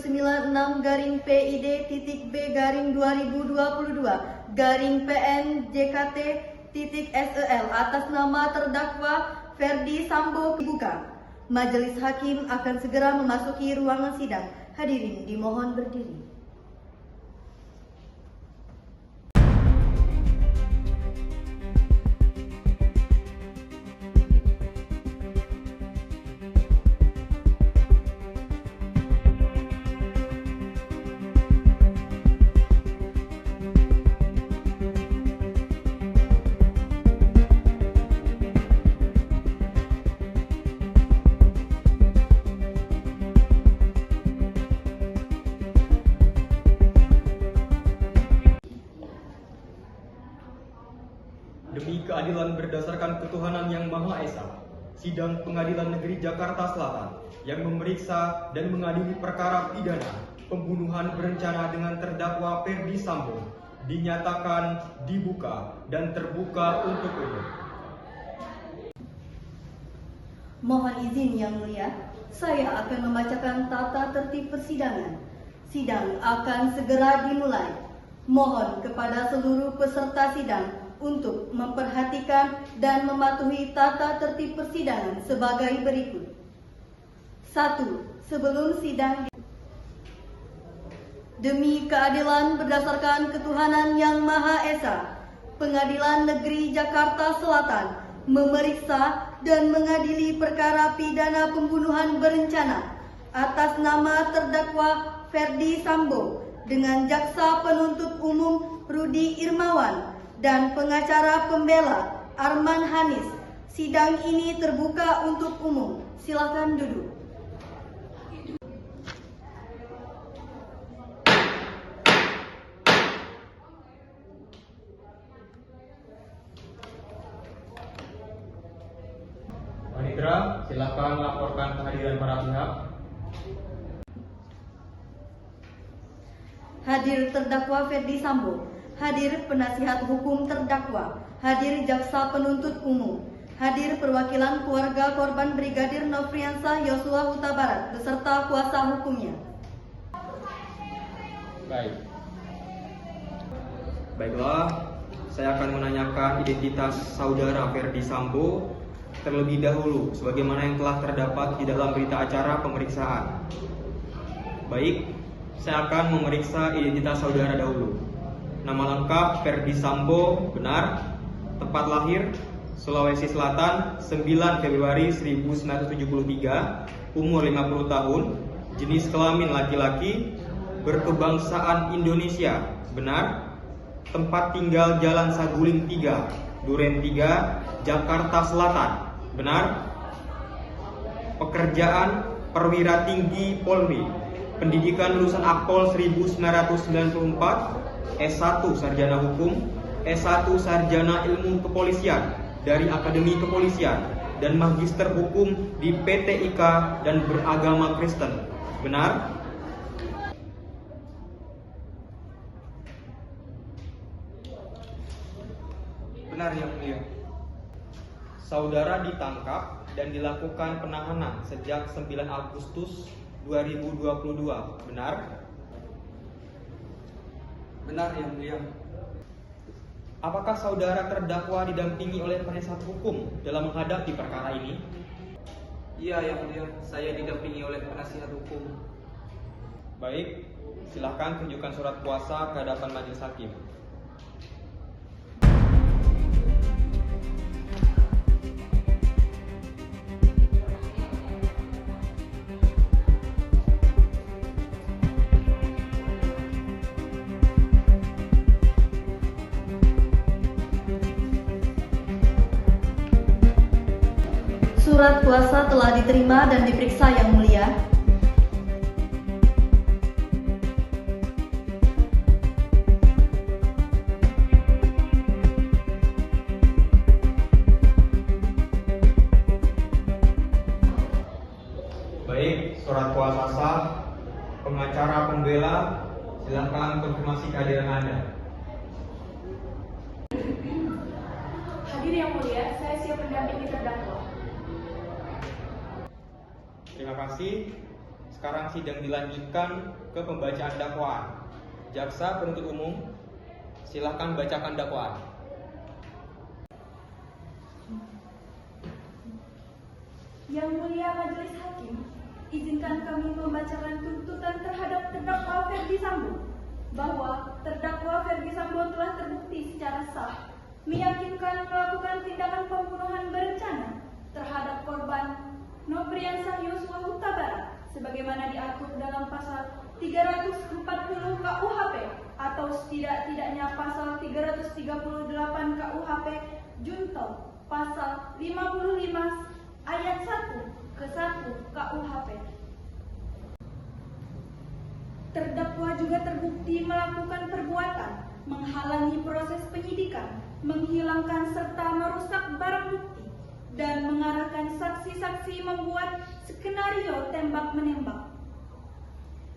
PID-2022-PN JKT-SEL atas nama terdakwa Ferdi Sambo dibuka. Majelis Hakim akan segera memasuki ruangan sidang. Hadirin dimohon berdiri. Demi keadilan berdasarkan ketuhanan yang Maha Esa, Sidang Pengadilan Negeri Jakarta Selatan yang memeriksa dan mengadili perkara pidana pembunuhan berencana dengan terdakwa Ferdi Sambo dinyatakan dibuka dan terbuka untuk umum. Mohon izin Yang Mulia, saya akan membacakan tata tertib persidangan. Sidang akan segera dimulai. Mohon kepada seluruh peserta sidang untuk memperhatikan dan mematuhi tata tertib persidangan sebagai berikut. 1. Sebelum sidang demi keadilan berdasarkan ketuhanan yang Maha Esa, Pengadilan Negeri Jakarta Selatan memeriksa dan mengadili perkara pidana pembunuhan berencana atas nama terdakwa Ferdi Sambo dengan Jaksa Penuntut Umum Rudi Irmawan dan pengacara pembela Arman Hanis. Sidang ini terbuka untuk umum. Silakan duduk. Panitera, silakan laporkan kehadiran para pihak. Hadir terdakwa Ferdi Sambo, hadir penasihat hukum terdakwa, hadir jaksa penuntut umum, hadir perwakilan keluarga korban Brigadir Nofriansah Yosua Huta Barat beserta kuasa hukumnya. Baiklah, saya akan menanyakan identitas saudara Ferdi Sambo terlebih dahulu sebagaimana yang telah terdapat di dalam berita acara pemeriksaan. Baik, saya akan memeriksa identitas saudara dahulu. Nama lengkap Ferdi Sambo, benar. Tempat lahir Sulawesi Selatan, 9 Februari 1973, umur 50 tahun, jenis kelamin laki-laki, berkebangsaan Indonesia, benar. Tempat tinggal Jalan Saguling 3, Duren 3, Jakarta Selatan, benar. Pekerjaan perwira tinggi Polri, pendidikan lulusan Akpol 1994, S1 Sarjana Hukum, S1 Sarjana Ilmu Kepolisian dari Akademi Kepolisian, dan Magister Hukum di PT IKA dan beragama Kristen, benar. Benar, Yang Mulia. Saudara ditangkap dan dilakukan penahanan sejak 9 Agustus 2022, benar? Benar, Yang Mulia. Apakah saudara terdakwa didampingi oleh penasihat hukum dalam menghadapi perkara ini? Iya, Yang Mulia. Saya didampingi oleh penasihat hukum. Baik, silakan tunjukkan surat kuasa ke hadapan majelis hakim. Surat kuasa telah diterima dan diperiksa, Yang Mulia. Baik, surat kuasa sah. Pengacara pembela, silakan konfirmasi kehadiran Anda. Hadir, Yang Mulia, saya siap mendampingi terdakwa. Terima kasih. sekarang sidang dilanjutkan ke pembacaan dakwaan. Jaksa penuntut umum, silakan bacakan dakwaan. Yang Mulia Majelis Hakim, izinkan kami membacakan tuntutan terhadap terdakwa Ferdi Sambo bahwa terdakwa Ferdi Sambo telah terbukti secara sah meyakinkan melakukan tindakan pembunuhan berencana terhadap korban Nopriansah Yosua Huta Barat sebagaimana diatur dalam pasal 340 KUHP atau setidak-tidaknya pasal 338 KUHP junto pasal 55 ayat 1 ke 1 KUHP. Terdakwa juga terbukti melakukan perbuatan menghalangi proses penyidikan, menghilangkan serta merusak barang bukti, dan mengarahkan saksi-saksi membuat skenario tembak-menembak.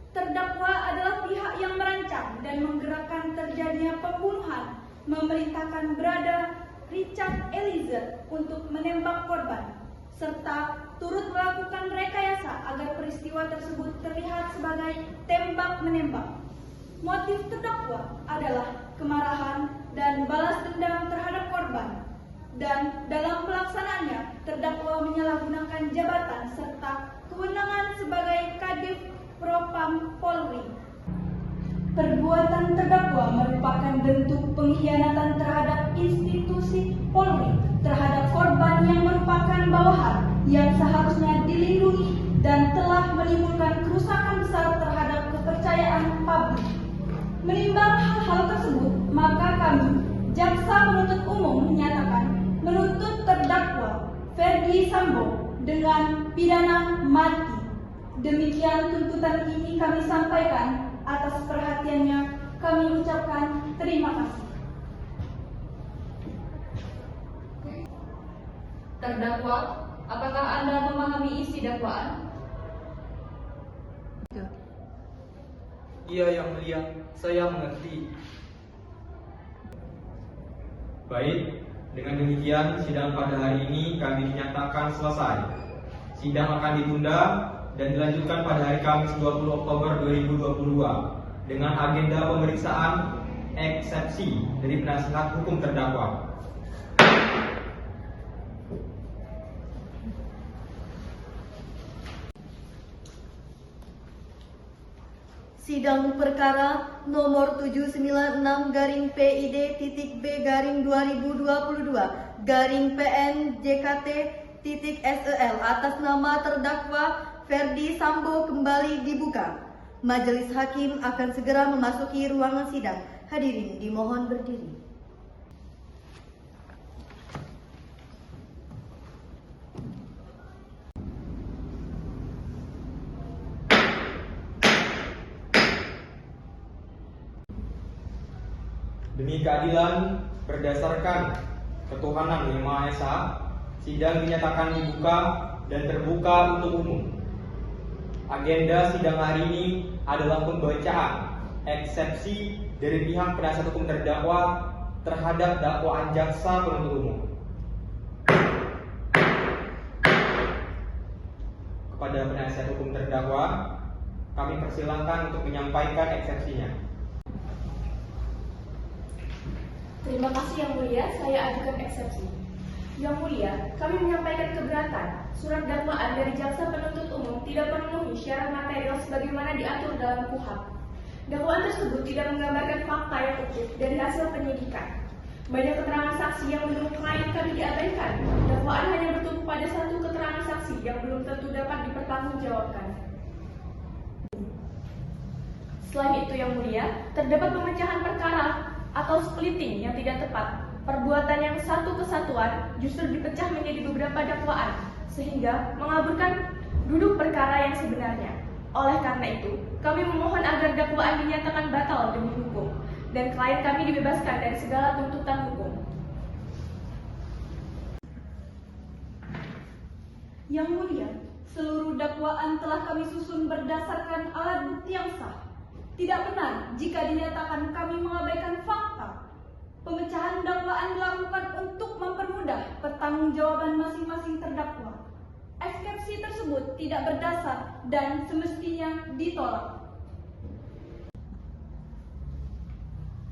Terdakwa adalah pihak yang merancang dan menggerakkan terjadinya pembunuhan, memerintahkan Brada Richard Eliezer untuk menembak korban, serta turut melakukan rekayasa agar peristiwa tersebut terlihat sebagai tembak-menembak. Motif terdakwa adalah kemarahan dan balas dendam terhadap korban, dan dalam pelaksanaannya terdakwa menyalahgunakan jabatan serta kewenangan sebagai Kadif Propam Polri. Perbuatan terdakwa merupakan bentuk pengkhianatan terhadap institusi Polri terhadap korban yang merupakan bawahan yang seharusnya dilindungi dan telah menimbulkan kerusakan besar terhadap kepercayaan publik. Menimbang hal-hal tersebut, maka kami, Jaksa Penuntut Umum menyatakan menuntut terdakwa Ferdi Sambo dengan pidana mati. Demikian tuntutan ini kami sampaikan. Atas perhatiannya kami ucapkan terima kasih. Terdakwa, apakah Anda memahami isi dakwaan? Iya, Yang Mulia, saya mengerti. Baik, dengan demikian sidang pada hari ini kami dinyatakan selesai. Sidang akan ditunda dan dilanjutkan pada hari Kamis 20 Oktober 2022 dengan agenda pemeriksaan eksepsi dari penasihat hukum terdakwa. Sidang perkara nomor 796-PID-2022-PN-JKT-SEL atas nama terdakwa Ferdi Sambo kembali dibuka. Majelis Hakim akan segera memasuki ruangan sidang. Hadirin dimohon berdiri. Demi keadilan berdasarkan ketuhanan Yang Maha Esa, sidang dinyatakan dibuka dan terbuka untuk umum. Agenda sidang hari ini adalah pembacaan eksepsi dari pihak penasihat hukum terdakwa terhadap dakwaan jaksa penuntut umum. Kepada penasihat hukum terdakwa, kami persilahkan untuk menyampaikan eksepsinya. Terima kasih Yang Mulia, saya ajukan eksepsi. Yang Mulia, kami menyampaikan keberatan. Surat dakwaan dari jaksa penuntut umum tidak memenuhi syarat material sebagaimana diatur dalam KUHP. Dakwaan tersebut tidak menggambarkan fakta yang utuh dari hasil penyidikan. Banyak keterangan saksi yang menurut klien kami diabaikan. Dakwaan hanya bertumpu pada satu keterangan saksi yang belum tentu dapat dipertanggungjawabkan. Selain itu Yang Mulia, terdapat pemecahan perkara atau splitting yang tidak tepat. Perbuatan yang satu kesatuan justru dipecah menjadi beberapa dakwaan, sehingga mengaburkan duduk perkara yang sebenarnya. Oleh karena itu, kami memohon agar dakwaan dinyatakan batal demi hukum, dan klien kami dibebaskan dari segala tuntutan hukum. Yang Mulia, seluruh dakwaan telah kami susun berdasarkan alat bukti yang sah. Tidak benar jika dinyatakan kami mengabaikan fakta. Pemecahan dakwaan dilakukan untuk mempermudah pertanggungjawaban masing-masing terdakwa. Eksepsi tersebut tidak berdasar dan semestinya ditolak.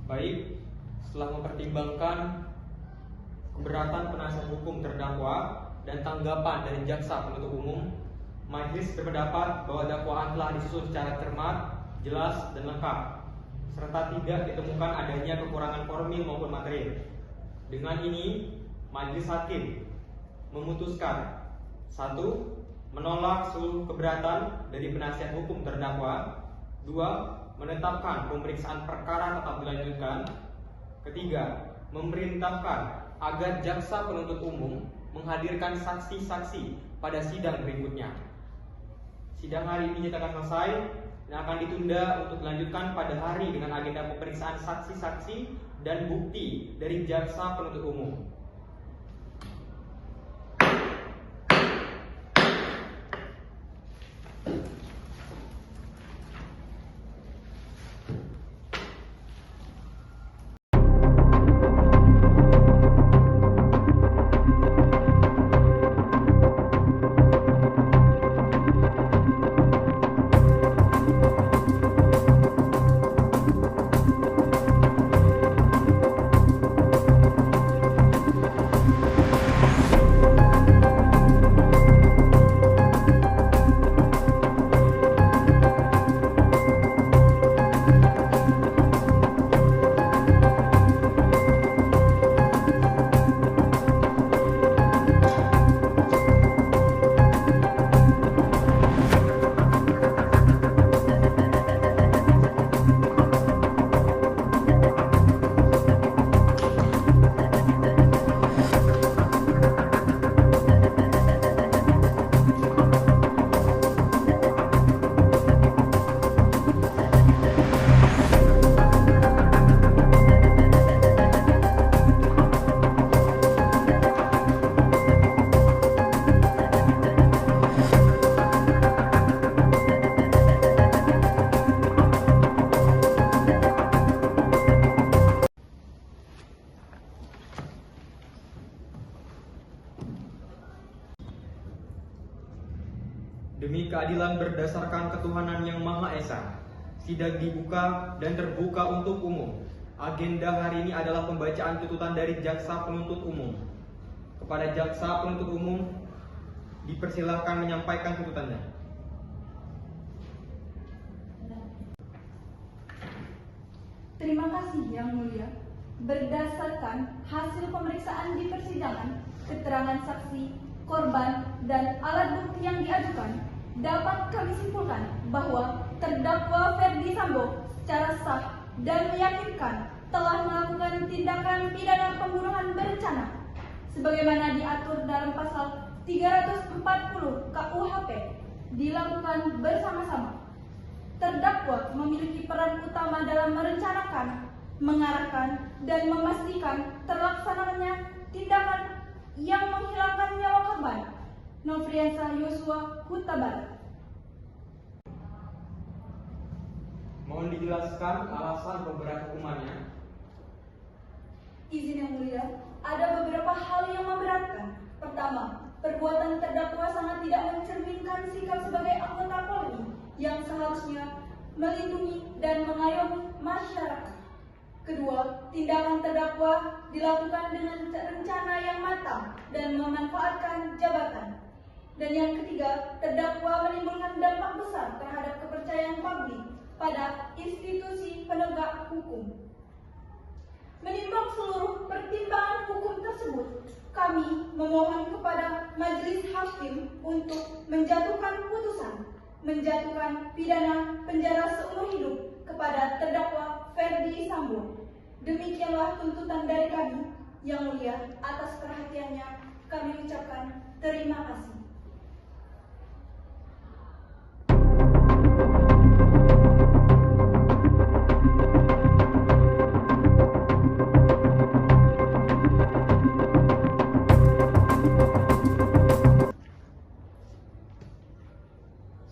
Baik, setelah mempertimbangkan keberatan penasihat hukum terdakwa dan tanggapan dari jaksa penuntut umum, majelis berpendapat bahwa dakwaan telah disusun secara cermat, jelas, dan lengkap, serta tidak ditemukan adanya kekurangan formil maupun material. Dengan ini, majelis hakim memutuskan: 1. Menolak seluruh keberatan dari penasihat hukum terdakwa. 2. Menetapkan pemeriksaan perkara tetap dilanjutkan. 3. Memerintahkan agar jaksa penuntut umum menghadirkan saksi-saksi pada sidang berikutnya. Sidang hari ini akan selesai dan akan ditunda untuk dilanjutkan pada hari dengan agenda pemeriksaan saksi-saksi dan bukti dari jaksa penuntut umum. Demi keadilan berdasarkan ketuhanan yang Maha Esa, sidang dibuka dan terbuka untuk umum. Agenda hari ini adalah pembacaan tuntutan dari jaksa penuntut umum. Kepada jaksa penuntut umum, dipersilahkan menyampaikan tuntutannya. Terima kasih Yang Mulia. Berdasarkan hasil pemeriksaan di persidangan, keterangan saksi, korban, dan alat bukti yang diajukan, dapat kami simpulkan bahwa terdakwa Ferdi Sambo secara sah dan meyakinkan telah melakukan tindakan pidana pembunuhan berencana sebagaimana diatur dalam pasal 340 KUHP dilakukan bersama-sama. Terdakwa memiliki peran utama dalam merencanakan, mengarahkan, dan memastikan terlaksananya tindakan yang menghilangkan nyawa korban Nofriansah Yosua Huta Barat. Mohon dijelaskan alasan pemberat hukumannya. Izin Yang Mulia, ada beberapa hal yang memberatkan. Pertama, perbuatan terdakwa sangat tidak mencerminkan sikap sebagai anggota Polri yang seharusnya melindungi dan mengayomi masyarakat. Kedua, tindakan terdakwa dilakukan dengan rencana yang matang dan memanfaatkan jabatan. Dan yang ketiga, terdakwa menimbulkan dampak besar terhadap kepercayaan publik pada institusi penegak hukum. Menimbang seluruh pertimbangan hukum tersebut, kami memohon kepada majelis hakim untuk menjatuhkan putusan, menjatuhkan pidana penjara seumur hidup kepada terdakwa Ferdi Sambo. Demikianlah tuntutan dari kami. Yang Mulia, atas perhatiannya kami ucapkan terima kasih.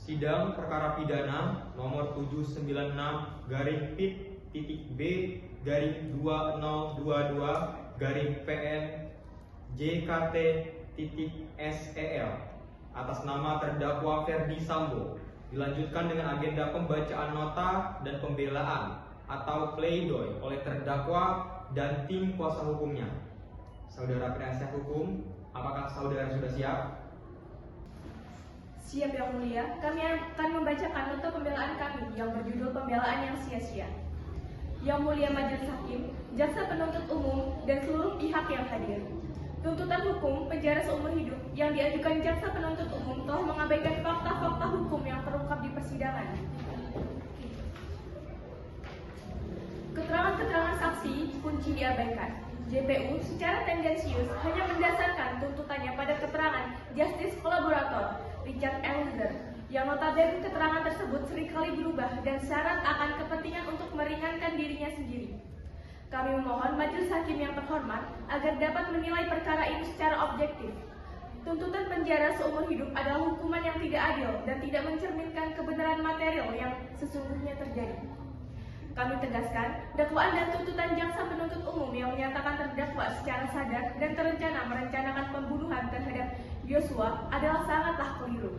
Sidang perkara pidana nomor 796-B-B-2022-PN JKT-SEL atas nama terdakwa Ferdi Sambo dilanjutkan dengan agenda pembacaan nota dan pembelaan atau pleidoy oleh terdakwa dan tim kuasa hukumnya. Saudara penasihat hukum, apakah saudara sudah siap? Siap Yang Mulia, kami akan membacakan nota pembelaan kami yang berjudul Pembelaan yang Sia-sia. Yang Mulia Majelis Hakim, jaksa penuntut umum, dan seluruh pihak yang hadir. Tuntutan hukum penjara seumur hidup yang diajukan jaksa penuntut umum telah mengabaikan fakta-fakta hukum yang terungkap di persidangan. Keterangan-keterangan saksi kunci diabaikan. JPU secara tendensius hanya mendasarkan tuntutannya pada keterangan Justice Kolaborator Richard Eliezer yang notabene keterangan tersebut seringkali berubah dan syarat akan kepentingan untuk meringankan dirinya sendiri. Kami memohon majelis hakim yang terhormat agar dapat menilai perkara ini secara objektif. Tuntutan penjara seumur hidup adalah hukuman yang tidak adil dan tidak mencerminkan kebenaran material yang sesungguhnya terjadi. Kami tegaskan, dakwaan dan tuntutan jaksa penuntut umum yang menyatakan terdakwa secara sadar dan terencana merencanakan pembunuhan terhadap Yosua adalah sangatlah keliru.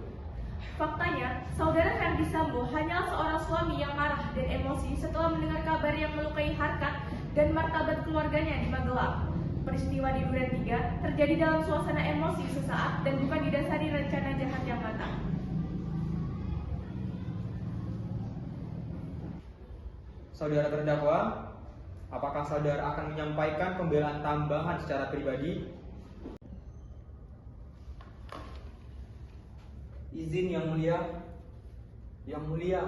Faktanya, saudara Ferdi Sambo hanyalah seorang suami yang marah dan emosi setelah mendengar kabar yang melukai harkat dan martabat keluarganya di Magelang. Peristiwa di Duren 3 terjadi dalam suasana emosi sesaat dan bukan didasari rencana jahat yang matang. Saudara terdakwa, apakah saudara akan menyampaikan pembelaan tambahan secara pribadi? Izin Yang Mulia. Yang Mulia,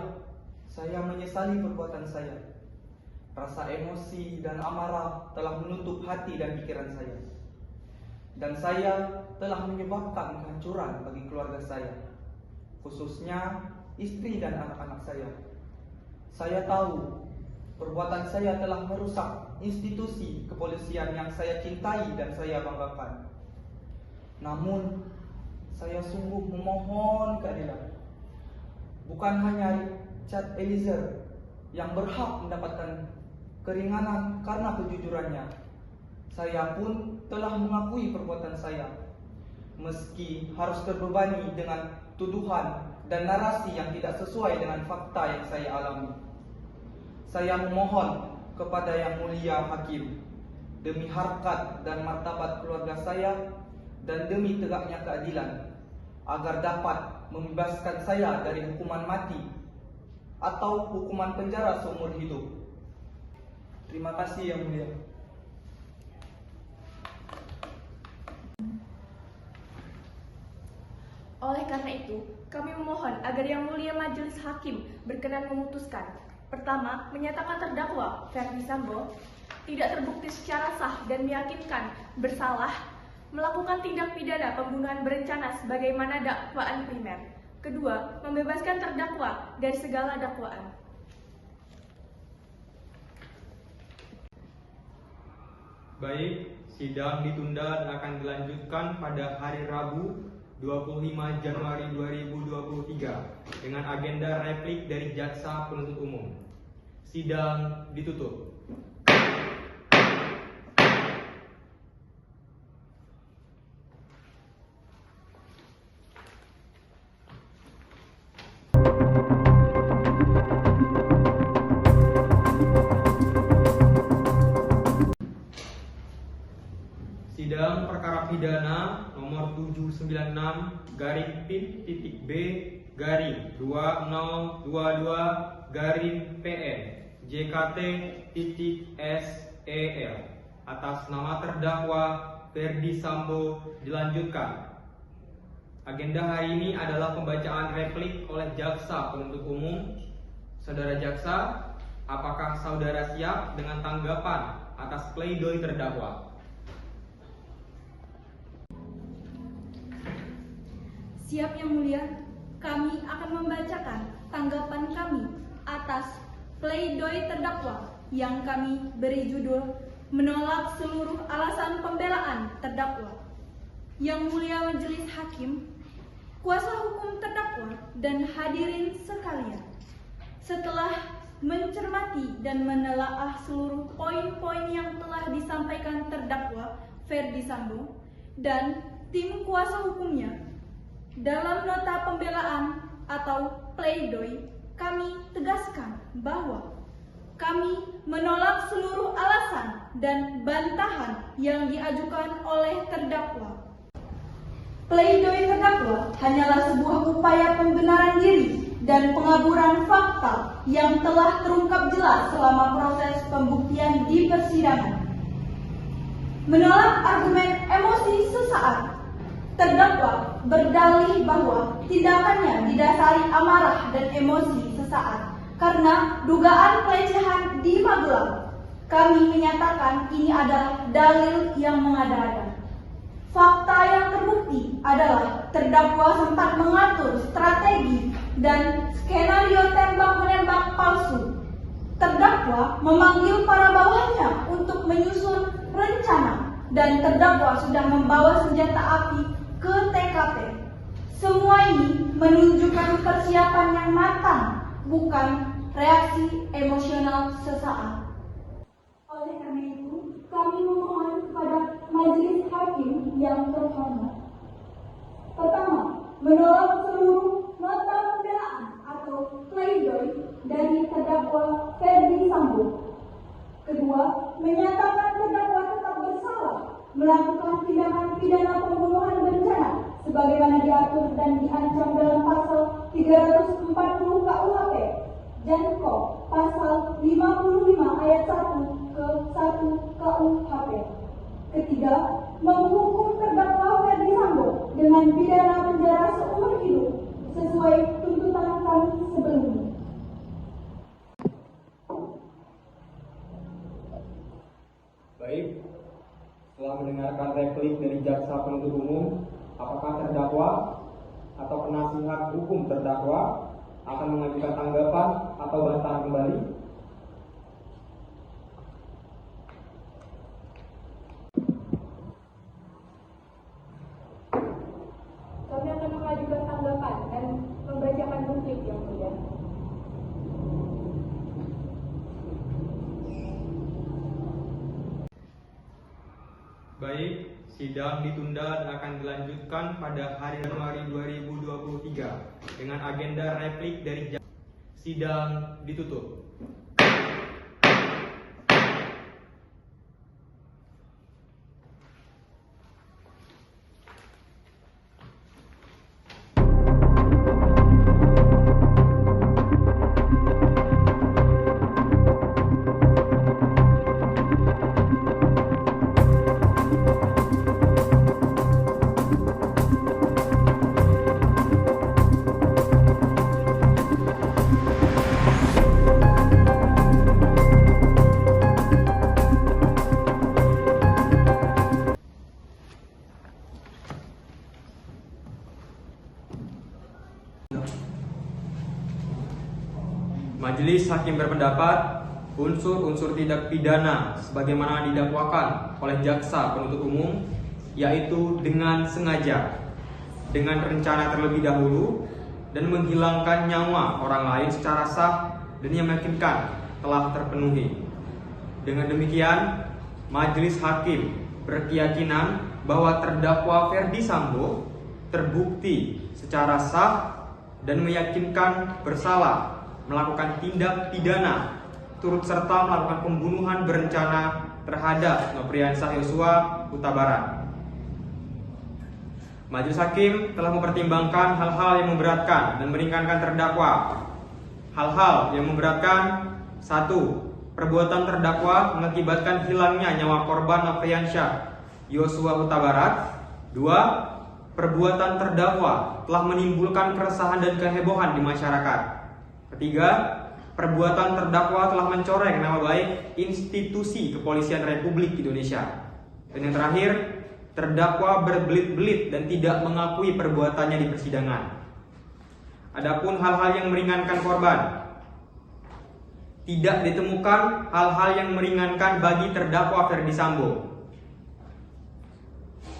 saya menyesali perbuatan saya. Rasa emosi dan amarah telah menutup hati dan pikiran saya. Dan saya telah menyebabkan kehancuran bagi keluarga saya, khususnya istri dan anak-anak saya. Saya tahu perbuatan saya telah merusak institusi kepolisian yang saya cintai dan saya banggakan. Namun, saya sungguh memohon keadilan. Bukan hanya Richard Eliezer yang berhak mendapatkan keringanan karena kejujurannya. Saya pun telah mengakui perbuatan saya, meski harus terbebani dengan tuduhan dan narasi yang tidak sesuai dengan fakta yang saya alami. Saya memohon kepada Yang Mulia Hakim, demi harkat dan martabat keluarga saya dan demi tegaknya keadilan, agar dapat membebaskan saya dari hukuman mati atau hukuman penjara seumur hidup. Terima kasih Yang Mulia. Oleh karena itu, kami memohon agar Yang Mulia Majelis Hakim berkenan memutuskan. Pertama, menyatakan terdakwa Ferdi Sambo tidak terbukti secara sah dan meyakinkan bersalah melakukan tindak pidana pembunuhan berencana sebagaimana dakwaan primer. Kedua, membebaskan terdakwa dari segala dakwaan. Baik, sidang ditunda dan akan dilanjutkan pada hari Rabu 25 Januari 2023 dengan agenda replik dari jaksa penuntut umum. Sidang ditutup. Sidang perkara pidana nomor 796-PIT-B-2022-PN JKT-SEL atas nama terdakwa Ferdi Sambo dilanjutkan. Agenda hari ini adalah pembacaan replik oleh jaksa penuntut umum. Saudara jaksa, apakah saudara siap dengan tanggapan atas pleidoy terdakwa? Siap Yang Mulia, kami akan membacakan tanggapan kami atas pleidoy terdakwa yang kami beri judul menolak seluruh alasan pembelaan terdakwa. Yang Mulia Majelis Hakim, kuasa hukum terdakwa dan hadirin sekalian, setelah mencermati dan menelaah seluruh poin-poin yang telah disampaikan terdakwa Ferdi Sambo dan tim kuasa hukumnya, Dalam nota pembelaan atau pledoi, kami tegaskan bahwa kami menolak seluruh alasan dan bantahan yang diajukan oleh terdakwa. Pledoi terdakwa hanyalah sebuah upaya pembenaran diri dan pengaburan fakta yang telah terungkap jelas selama proses pembuktian di persidangan. Menolak argumen emosi sesaat, terdakwa berdalih bahwa tindakannya didasari amarah dan emosi sesaat karena dugaan pelecehan di Magelang. Kami menyatakan ini adalah dalil yang mengada-ada. Fakta yang terbukti adalah terdakwa sempat mengatur strategi dan skenario tembak-menembak palsu. Terdakwa memanggil para bawahannya untuk menyusun rencana dan terdakwa sudah membawa senjata api ke TKP. Semua ini menunjukkan persiapan yang matang, bukan reaksi emosional sesaat. Oleh karena itu, kami memohon kepada majelis hakim yang terhormat. Pertama, menolak seluruh nota pembelaan atau pledoi dari terdakwa Ferdi Sambo. Kedua, menyatakan terdakwa tetap bersalah melakukan tindakan pidana pembunuhan berencana sebagaimana diatur dan diancam dalam pasal 340 KUHP Janko pasal 55 ayat 1 ke 1 KUHP. Ketiga, menghukum terdakwa Ferdi Sambo dengan pidana penjara seumur hidup sesuai tuntutan kami sebelumnya. Baik, setelah mendengarkan replik dari jaksa penuntut umum, apakah terdakwa atau penasihat hukum terdakwa akan mengajukan tanggapan atau bantahan kembali? Kami akan mengajukan tanggapan dan membacakan bukti yang mulia. Baik, sidang ditunda dan akan dilanjutkan pada hari Januari 2023 dengan agenda replik dari jaksa. Sidang ditutup. Majelis hakim berpendapat unsur-unsur tindak pidana sebagaimana didakwakan oleh jaksa penuntut umum, yaitu dengan sengaja, dengan rencana terlebih dahulu, dan menghilangkan nyawa orang lain secara sah dan yang meyakinkan telah terpenuhi. Dengan demikian, majelis hakim berkeyakinan bahwa terdakwa Ferdi Sambo terbukti secara sah dan meyakinkan bersalah melakukan tindak pidana turut serta melakukan pembunuhan berencana terhadap Nopriansah Yosua Huta Barat. Majelis hakim telah mempertimbangkan hal-hal yang memberatkan dan meringankan terdakwa. Hal-hal yang memberatkan: 1. Perbuatan terdakwa mengakibatkan hilangnya nyawa korban Nopriansah Yosua Huta Barat. 2. Perbuatan terdakwa telah menimbulkan keresahan dan kehebohan di masyarakat. Ketiga, perbuatan terdakwa telah mencoreng nama baik institusi Kepolisian Republik Indonesia. Dan yang terakhir, terdakwa berbelit-belit dan tidak mengakui perbuatannya di persidangan. Adapun hal-hal yang meringankan korban, tidak ditemukan hal-hal yang meringankan bagi terdakwa Ferdi Sambo.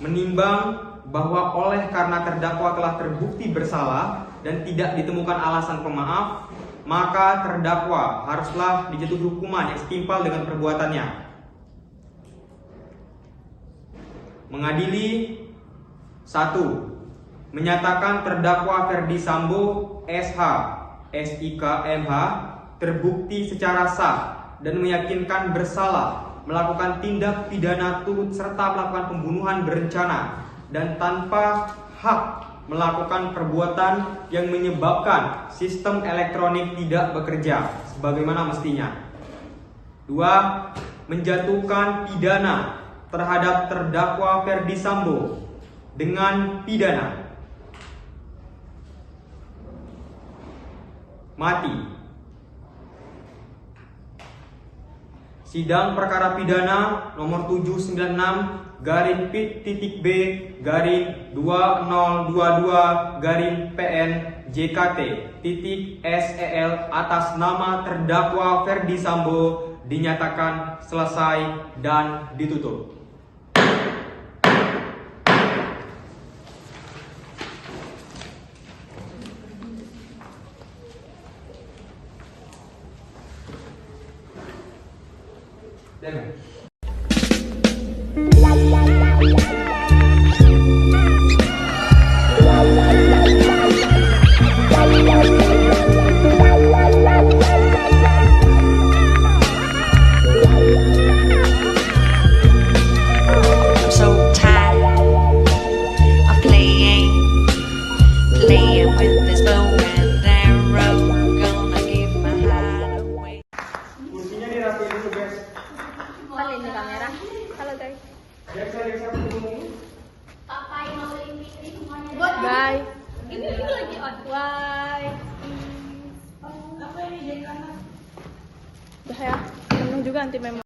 Menimbang bahwa oleh karena terdakwa telah terbukti bersalah dan tidak ditemukan alasan pemaaf, maka terdakwa haruslah dijatuhi hukuman yang setimpal dengan perbuatannya. Mengadili: 1. menyatakan terdakwa Ferdi Sambo SH, SIK MH terbukti secara sah dan meyakinkan bersalah melakukan tindak pidana turut serta melakukan pembunuhan berencana dan tanpa hak melakukan perbuatan yang menyebabkan sistem elektronik tidak bekerja sebagaimana mestinya. 2. Menjatuhkan pidana terhadap terdakwa Ferdi Sambo dengan pidana mati. Sidang perkara pidana nomor 796/2022/PN-JKT.SEL atas nama terdakwa Ferdi Sambo dinyatakan selesai dan ditutup. I'm so tired of playing with this bow and arrow. Gonna give my heart away. Kursinya di Ratu Elizabeth. Balik di kamera. Halo guys. Biasa ketemu. Bye. Ini lagi on. Bye. Udah ya. Penuh juga anti memo.